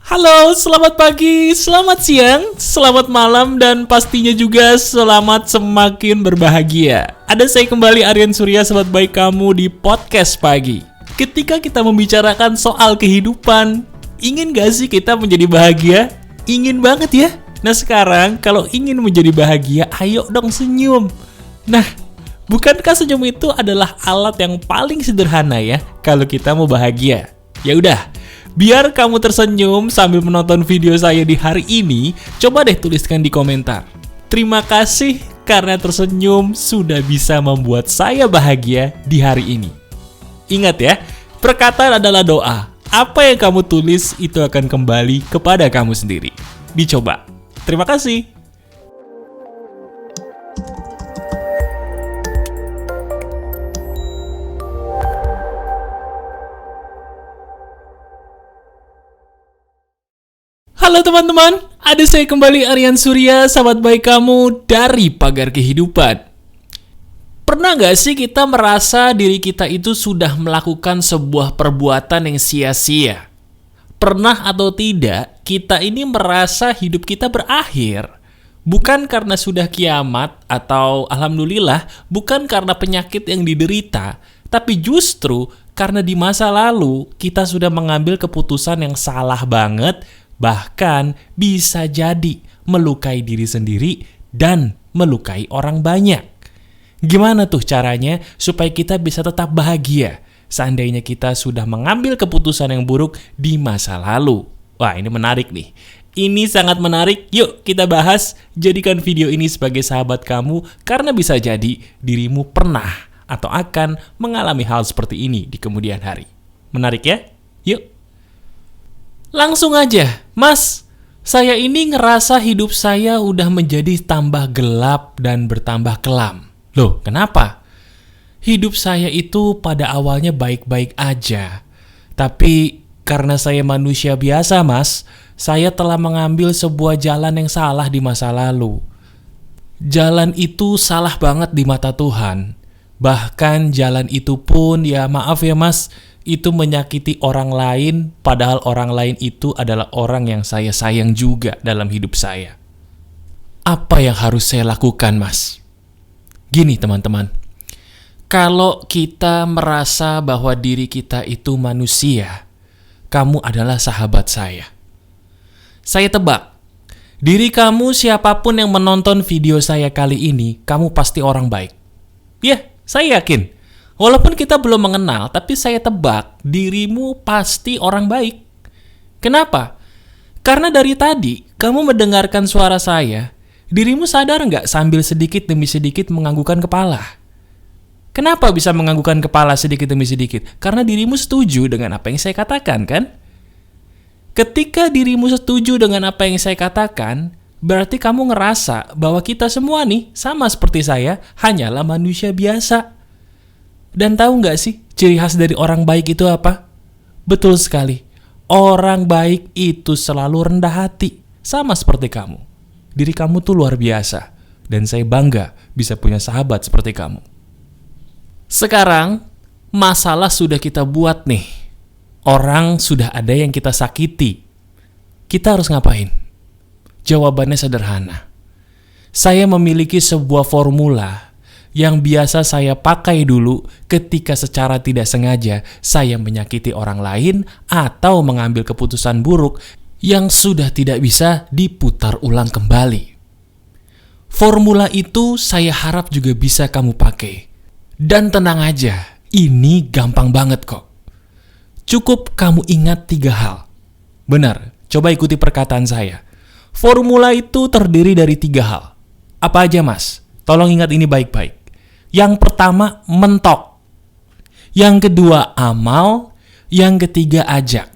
Halo, selamat pagi, selamat siang, selamat malam, dan pastinya juga selamat semakin berbahagia. Ada saya kembali, Aryan Surya, sahabat baik kamu di Podcast Pagi. Ketika kita membicarakan soal kehidupan, ingin gak sih kita menjadi bahagia? Ingin banget ya? Nah sekarang, kalau ingin menjadi bahagia, ayo dong senyum. Nah, bukankah senyum itu adalah alat yang paling sederhana ya, kalau kita mau bahagia? Ya udah. Biar kamu tersenyum sambil menonton video saya di hari ini, coba deh tuliskan di komentar. Terima kasih karena tersenyum sudah bisa membuat saya bahagia di hari ini. Ingat ya, perkataan adalah doa. Apa yang kamu tulis itu akan kembali kepada kamu sendiri. Dicoba. Terima kasih. Halo teman-teman, ada saya kembali Aryan Surya, sahabat baik kamu dari Pagar Kehidupan. Pernah gak sih kita merasa diri kita itu sudah melakukan sebuah perbuatan yang sia-sia? Pernah atau tidak, kita ini merasa hidup kita berakhir. Bukan karena sudah kiamat atau alhamdulillah, bukan karena penyakit yang diderita, tapi justru karena di masa lalu kita sudah mengambil keputusan yang salah banget, bahkan bisa jadi melukai diri sendiri dan melukai orang banyak. Gimana tuh caranya supaya kita bisa tetap bahagia seandainya kita sudah mengambil keputusan yang buruk di masa lalu? Wah, ini menarik nih. Ini sangat menarik. Yuk kita bahas. Jadikan video ini sebagai sahabat kamu karena bisa jadi dirimu pernah atau akan mengalami hal seperti ini di kemudian hari. Menarik ya? Yuk. Langsung aja, Mas, saya ini ngerasa hidup saya udah menjadi tambah gelap dan bertambah kelam. Loh, kenapa? Hidup saya itu pada awalnya baik-baik aja. Tapi karena saya manusia biasa, Mas, saya telah mengambil sebuah jalan yang salah di masa lalu. Jalan itu salah banget di mata Tuhan. Bahkan jalan itu pun, ya maaf ya Mas, itu menyakiti orang lain, padahal orang lain itu adalah orang yang saya sayang juga dalam hidup saya. Apa yang harus saya lakukan, Mas? Gini teman-teman, kalau kita merasa bahwa diri kita itu manusia, kamu adalah sahabat saya. Saya tebak, diri kamu siapapun yang menonton video saya kali ini, kamu pasti orang baik. Ya, saya yakin. Walaupun kita belum mengenal, tapi saya tebak dirimu pasti orang baik. Kenapa? Karena dari tadi kamu mendengarkan suara saya, dirimu sadar nggak sambil sedikit demi sedikit menganggukkan kepala? Kenapa bisa menganggukkan kepala sedikit demi sedikit? Karena dirimu setuju dengan apa yang saya katakan, kan? Ketika dirimu setuju dengan apa yang saya katakan, berarti kamu ngerasa bahwa kita semua nih, sama seperti saya, hanyalah manusia biasa. Dan tahu nggak sih ciri khas dari orang baik itu apa? Betul sekali. Orang baik itu selalu rendah hati. Sama seperti kamu. Diri kamu tuh luar biasa. Dan saya bangga bisa punya sahabat seperti kamu. Sekarang, masalah sudah kita buat nih. Orang sudah ada yang kita sakiti. Kita harus ngapain? Jawabannya sederhana. Saya memiliki sebuah formula yang biasa saya pakai dulu ketika secara tidak sengaja saya menyakiti orang lain atau mengambil keputusan buruk yang sudah tidak bisa diputar ulang kembali. Formula itu saya harap juga bisa kamu pakai. Dan tenang aja, ini gampang banget kok. Cukup kamu ingat 3 hal. Benar, coba ikuti perkataan saya. Formula itu terdiri dari 3 hal. Apa aja, Mas? Tolong ingat ini baik-baik. Yang pertama, mentok. Yang kedua, amal. Yang ketiga, ajak.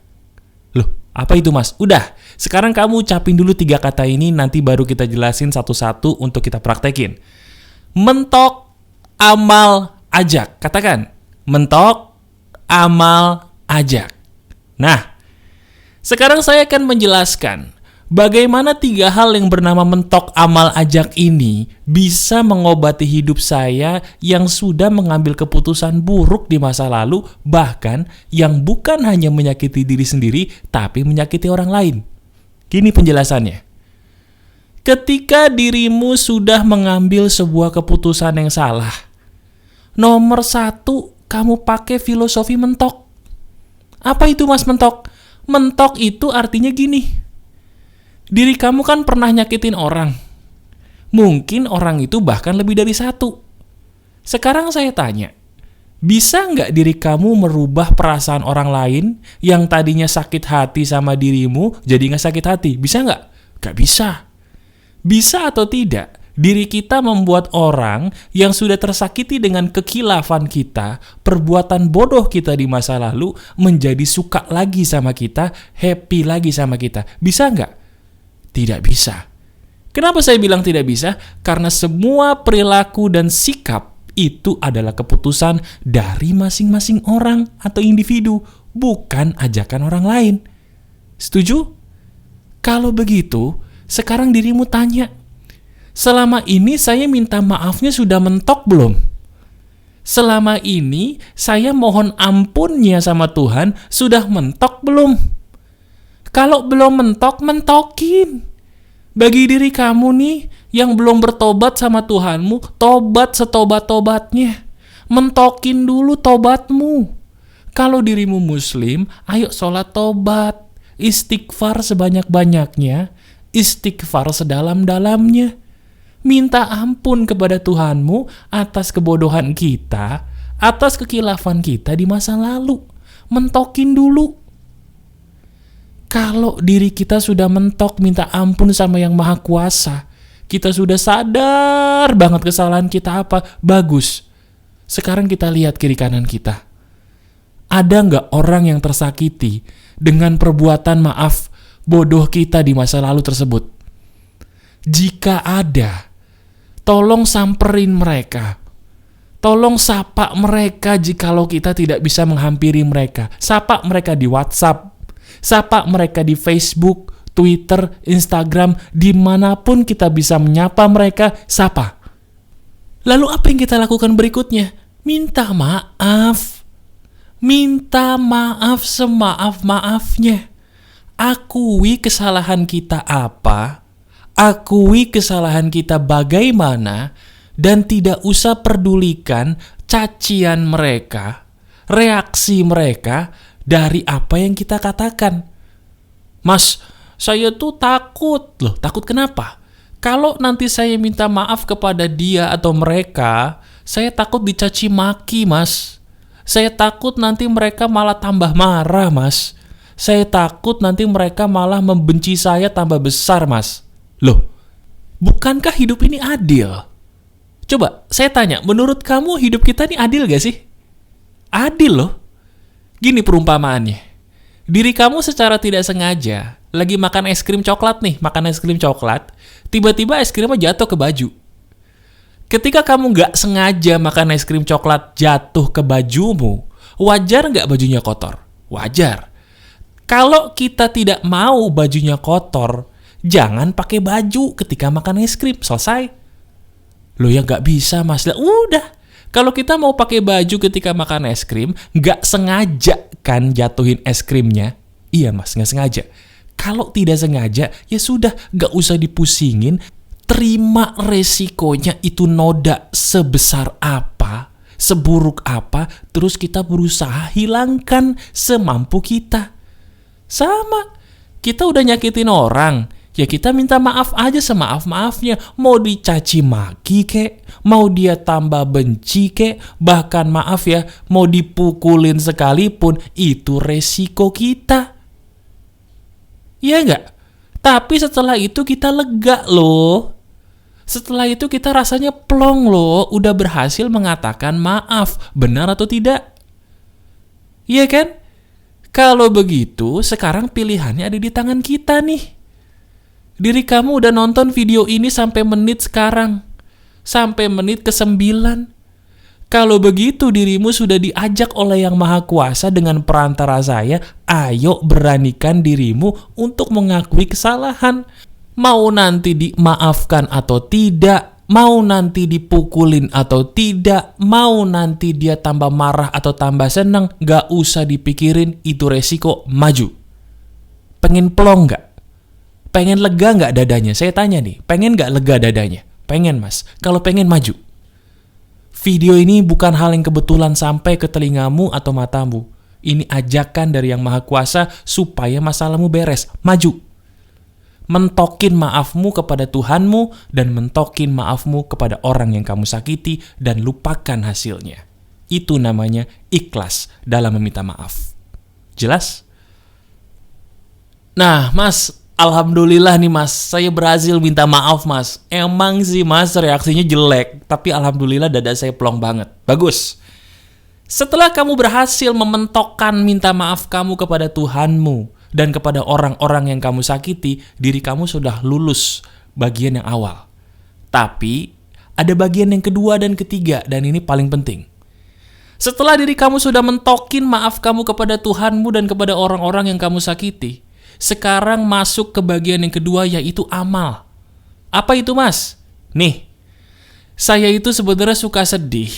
Loh, apa itu Mas? Udah, sekarang kamu ucapin dulu 3 kata ini, nanti baru kita jelasin satu-satu untuk kita praktekin. Mentok, amal, ajak. Katakan, mentok, amal, ajak. Nah, sekarang saya akan menjelaskan Bagaimana 3 hal yang bernama mentok amal ajak ini bisa mengobati hidup saya yang sudah mengambil keputusan buruk di masa lalu, bahkan yang bukan hanya menyakiti diri sendiri, tapi menyakiti orang lain. Gini penjelasannya. Ketika dirimu sudah mengambil sebuah keputusan yang salah, nomor 1, kamu pakai filosofi mentok. Apa itu mas mentok? Mentok itu artinya gini. Diri kamu kan pernah nyakitin orang. Mungkin orang itu bahkan lebih dari 1. Sekarang saya tanya, bisa nggak diri kamu merubah perasaan orang lain yang tadinya sakit hati sama dirimu jadi nggak sakit hati? Bisa nggak? Nggak bisa. Bisa atau tidak, diri kita membuat orang yang sudah tersakiti dengan kekilafan kita, perbuatan bodoh kita di masa lalu, menjadi suka lagi sama kita, happy lagi sama kita. Bisa nggak? Tidak bisa. Kenapa saya bilang tidak bisa? Karena semua perilaku dan sikap itu adalah keputusan dari masing-masing orang atau individu, bukan ajakan orang lain. Setuju? Kalau begitu, sekarang dirimu tanya, selama ini saya minta maafnya sudah mentok belum? Selama ini saya mohon ampunnya sama Tuhan sudah mentok belum? Kalau belum mentok, mentokin. Bagi diri kamu nih yang belum bertobat sama Tuhanmu, tobat setobat-tobatnya. Mentokin dulu tobatmu. Kalau dirimu muslim, ayo sholat tobat. Istighfar sebanyak-banyaknya. Istighfar sedalam-dalamnya. Minta ampun kepada Tuhanmu atas kebodohan kita, atas kekilafan kita di masa lalu. Mentokin dulu. Kalau diri kita sudah mentok minta ampun sama yang maha kuasa, kita sudah sadar banget kesalahan kita apa, bagus. Sekarang kita lihat kiri kanan kita. Ada nggak orang yang tersakiti dengan perbuatan maaf bodoh kita di masa lalu tersebut? Jika ada, tolong samperin mereka. Tolong sapa mereka jikalau kita tidak bisa menghampiri mereka. Sapa mereka di WhatsApp. Sapa mereka di Facebook, Twitter, Instagram, dimanapun kita bisa menyapa mereka, sapa. Lalu apa yang kita lakukan berikutnya? Minta maaf. Minta maaf semaaf-maafnya. Akui kesalahan kita apa, akui kesalahan kita bagaimana, dan tidak usah pedulikan cacian mereka, reaksi mereka, dari apa yang kita katakan. Mas, saya tuh takut. Loh, takut kenapa? Kalau nanti saya minta maaf kepada dia atau mereka, saya takut dicaci maki, mas. Saya takut nanti mereka malah tambah marah, mas. Saya takut nanti mereka malah membenci saya tambah besar, mas. Loh, bukankah hidup ini adil? Coba, saya tanya, menurut kamu hidup kita ini adil gak sih? Adil loh. Gini perumpamaannya, diri kamu secara tidak sengaja lagi makan es krim coklat nih, tiba-tiba es krimnya jatuh ke baju. Ketika kamu nggak sengaja makan es krim coklat jatuh ke bajumu, wajar nggak bajunya kotor? Wajar. Kalau kita tidak mau bajunya kotor, jangan pakai baju ketika makan es krim, selesai. Loh ya nggak bisa mas, udah. Kalau kita mau pakai baju ketika makan es krim, nggak sengaja kan jatuhin es krimnya? Iya mas, nggak sengaja. Kalau tidak sengaja, ya sudah, nggak usah dipusingin. Terima resikonya itu noda sebesar apa, seburuk apa, terus kita berusaha hilangkan semampu kita. Sama, kita udah nyakitin orang, ya kita minta maaf aja semaaf-maafnya. Mau dicaci maki kek, mau dia tambah benci kek, bahkan maaf ya, mau dipukulin sekalipun, itu resiko kita. Iya enggak? Tapi setelah itu kita lega loh. Setelah itu kita rasanya plong loh, udah berhasil mengatakan maaf, benar atau tidak? Iya kan? Kalau begitu, sekarang pilihannya ada di tangan kita nih. Diri kamu udah nonton video ini sampai menit sekarang. Sampai menit ke-9. Kalau begitu dirimu sudah diajak oleh Yang Maha Kuasa dengan perantara saya, ayo beranikan dirimu untuk mengakui kesalahan. Mau nanti dimaafkan atau tidak, mau nanti dipukulin atau tidak, mau nanti dia tambah marah atau tambah senang, gak usah dipikirin, itu resiko, maju. Pengen plong gak? Pengen lega gak dadanya? Saya tanya nih, pengen gak lega dadanya? Pengen mas, kalau pengen maju. Video ini bukan hal yang kebetulan sampai ke telingamu atau matamu. Ini ajakan dari Yang Maha Kuasa supaya masalahmu beres. Maju. Mentokin maafmu kepada Tuhanmu dan mentokin maafmu kepada orang yang kamu sakiti dan lupakan hasilnya. Itu namanya ikhlas dalam meminta maaf. Jelas? Nah, mas, alhamdulillah nih mas, saya berhasil minta maaf mas. Emang sih mas reaksinya jelek, tapi alhamdulillah dada saya plong banget. Bagus. Setelah kamu berhasil mementokkan minta maaf kamu kepada Tuhanmu dan kepada orang-orang yang kamu sakiti, diri kamu sudah lulus bagian yang awal. Tapi ada bagian yang kedua dan ketiga, dan ini paling penting. Setelah diri kamu sudah mentokin maaf kamu kepada Tuhanmu dan kepada orang-orang yang kamu sakiti, sekarang masuk ke bagian yang kedua, yaitu amal. Apa itu mas? Nih, saya itu sebenarnya suka sedih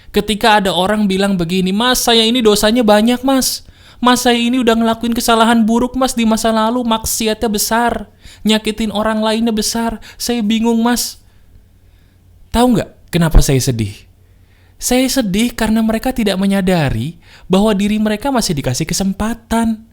ketika ada orang bilang begini, mas saya ini dosanya banyak mas. Mas saya ini udah ngelakuin kesalahan buruk mas di masa lalu, maksiatnya besar, nyakitin orang lainnya besar. Saya bingung mas. Tahu nggak kenapa saya sedih? Saya sedih karena mereka tidak menyadari bahwa diri mereka masih dikasih kesempatan.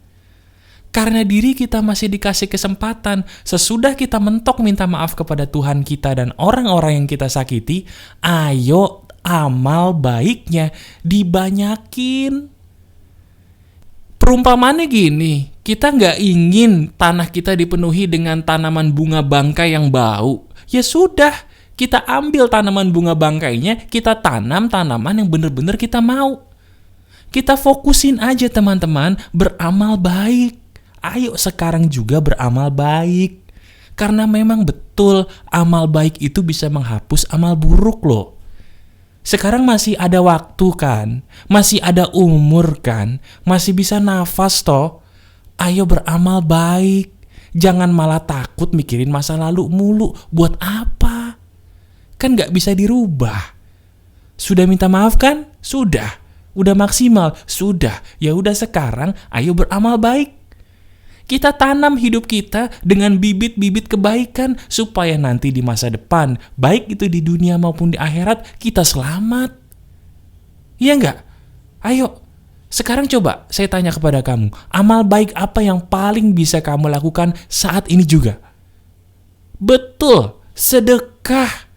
Karena diri kita masih dikasih kesempatan, sesudah kita mentok minta maaf kepada Tuhan kita dan orang-orang yang kita sakiti, ayo amal baiknya dibanyakin. Perumpamannya gini, kita nggak ingin tanah kita dipenuhi dengan tanaman bunga bangkai yang bau. Ya sudah, kita ambil tanaman bunga bangkainya, kita tanam tanaman yang benar-benar kita mau. Kita fokusin aja teman-teman, beramal baik. Ayo sekarang juga beramal baik. Karena memang betul amal baik itu bisa menghapus amal buruk loh. Sekarang masih ada waktu kan? Masih ada umur kan? Masih bisa nafas toh? Ayo beramal baik. Jangan malah takut mikirin masa lalu mulu. Buat apa? Kan gak bisa dirubah. Sudah minta maaf kan? Sudah. Udah maksimal? Sudah. Ya udah sekarang ayo beramal baik. Kita tanam hidup kita dengan bibit-bibit kebaikan supaya nanti di masa depan, baik itu di dunia maupun di akhirat, kita selamat. Iya enggak? Ayo, sekarang coba saya tanya kepada kamu, amal baik apa yang paling bisa kamu lakukan saat ini juga? Betul, sedekah.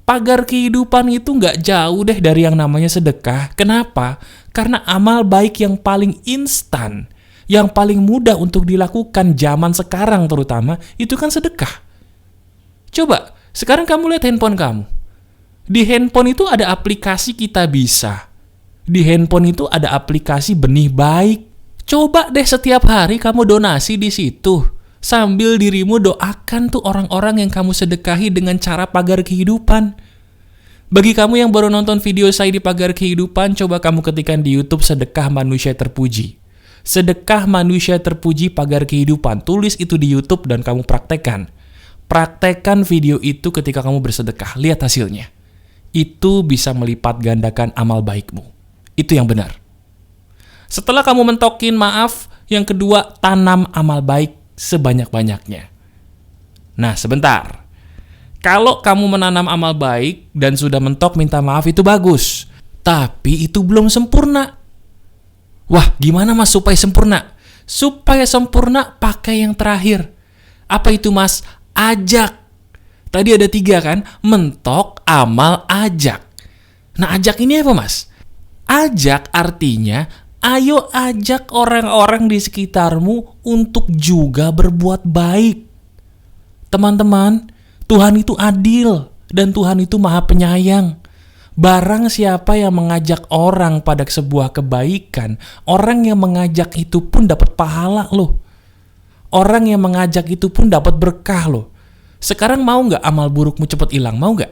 Pagar kehidupan itu enggak jauh deh dari yang namanya sedekah. Kenapa? Karena amal baik yang paling instan, yang paling mudah untuk dilakukan zaman sekarang terutama, itu kan sedekah. Coba, sekarang kamu lihat handphone kamu. Di handphone itu ada aplikasi Kita Bisa. Di handphone itu ada aplikasi Benih Baik. Coba deh setiap hari kamu donasi di situ. Sambil dirimu doakan tuh orang-orang yang kamu sedekahi dengan cara pagar kehidupan. Bagi kamu yang baru nonton video saya di pagar kehidupan, coba kamu ketikkan di YouTube Sedekah Manusia Terpuji. Sedekah Manusia Terpuji Pagar Kehidupan. Tulis itu di YouTube dan kamu praktekkan. Praktekkan video itu ketika kamu bersedekah. Lihat hasilnya. Itu bisa melipat gandakan amal baikmu. Itu yang benar. Setelah kamu mentokin maaf, yang kedua, tanam amal baik sebanyak-banyaknya. Nah, sebentar. Kalau kamu menanam amal baik dan sudah mentok minta maaf, itu bagus. Tapi itu belum sempurna. Wah, gimana mas supaya sempurna? Supaya sempurna pakai yang terakhir. Apa itu mas? Ajak. Tadi ada 3 kan? Mentok, amal, ajak. Nah, ajak ini apa mas? Ajak artinya, ayo ajak orang-orang di sekitarmu untuk juga berbuat baik. Teman-teman, Tuhan itu adil dan Tuhan itu maha penyayang. Barang siapa yang mengajak orang pada sebuah kebaikan, orang yang mengajak itu pun dapat pahala loh. Orang yang mengajak itu pun dapat berkah loh. Sekarang mau gak amal burukmu cepat hilang? Mau gak?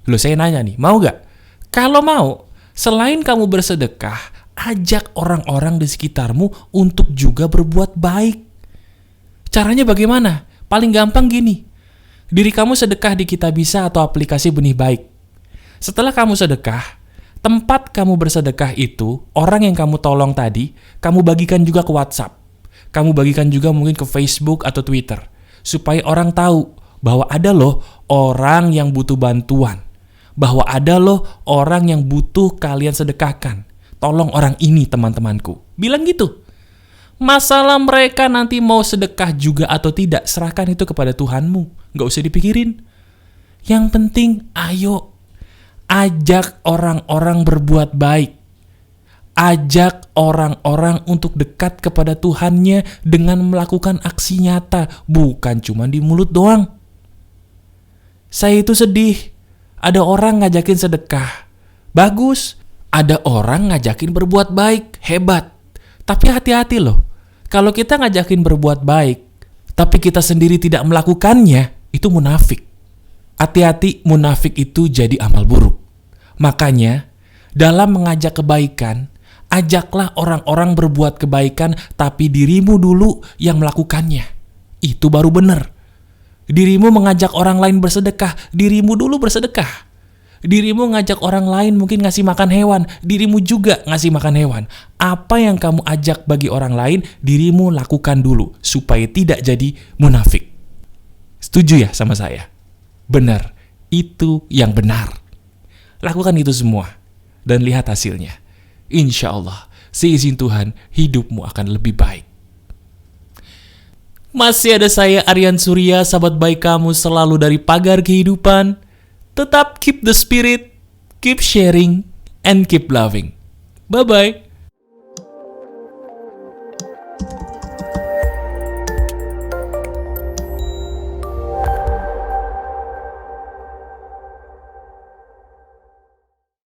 Loh saya nanya nih, mau gak? Kalau mau, selain kamu bersedekah, ajak orang-orang di sekitarmu untuk juga berbuat baik. Caranya bagaimana? Paling gampang gini. Diri kamu sedekah di Kitabisa atau aplikasi Benih Baik. Setelah kamu sedekah, tempat kamu bersedekah itu, orang yang kamu tolong tadi, kamu bagikan juga ke WhatsApp. Kamu bagikan juga mungkin ke Facebook atau Twitter. Supaya orang tahu bahwa ada loh orang yang butuh bantuan. Bahwa ada loh orang yang butuh kalian sedekahkan. Tolong orang ini teman-temanku. Bilang gitu. Masalah mereka nanti mau sedekah juga atau tidak, serahkan itu kepada Tuhanmu. Gak usah dipikirin. Yang penting, ayo. Ajak orang-orang berbuat baik. Ajak orang-orang untuk dekat kepada Tuhannya dengan melakukan aksi nyata, bukan cuma di mulut doang. Saya itu sedih. Ada orang ngajakin sedekah. Bagus. Ada orang ngajakin berbuat baik. Hebat. Tapi hati-hati loh. Kalau kita ngajakin berbuat baik, tapi kita sendiri tidak melakukannya, itu munafik. Hati-hati, munafik itu jadi amal buruk. Makanya, dalam mengajak kebaikan, ajaklah orang-orang berbuat kebaikan, tapi dirimu dulu yang melakukannya. Itu baru benar. Dirimu mengajak orang lain bersedekah, dirimu dulu bersedekah. Dirimu ngajak orang lain mungkin ngasih makan hewan, dirimu juga ngasih makan hewan. Apa yang kamu ajak bagi orang lain, dirimu lakukan dulu, supaya tidak jadi munafik. Setuju ya sama saya? Benar, itu yang benar. Lakukan itu semua, dan lihat hasilnya. Insya Allah, seizin Tuhan, hidupmu akan lebih baik. Masih ada saya, Aryan Surya, sahabat baik kamu selalu dari Pagar Kehidupan. Tetap keep the spirit, keep sharing, and keep loving. Bye-bye.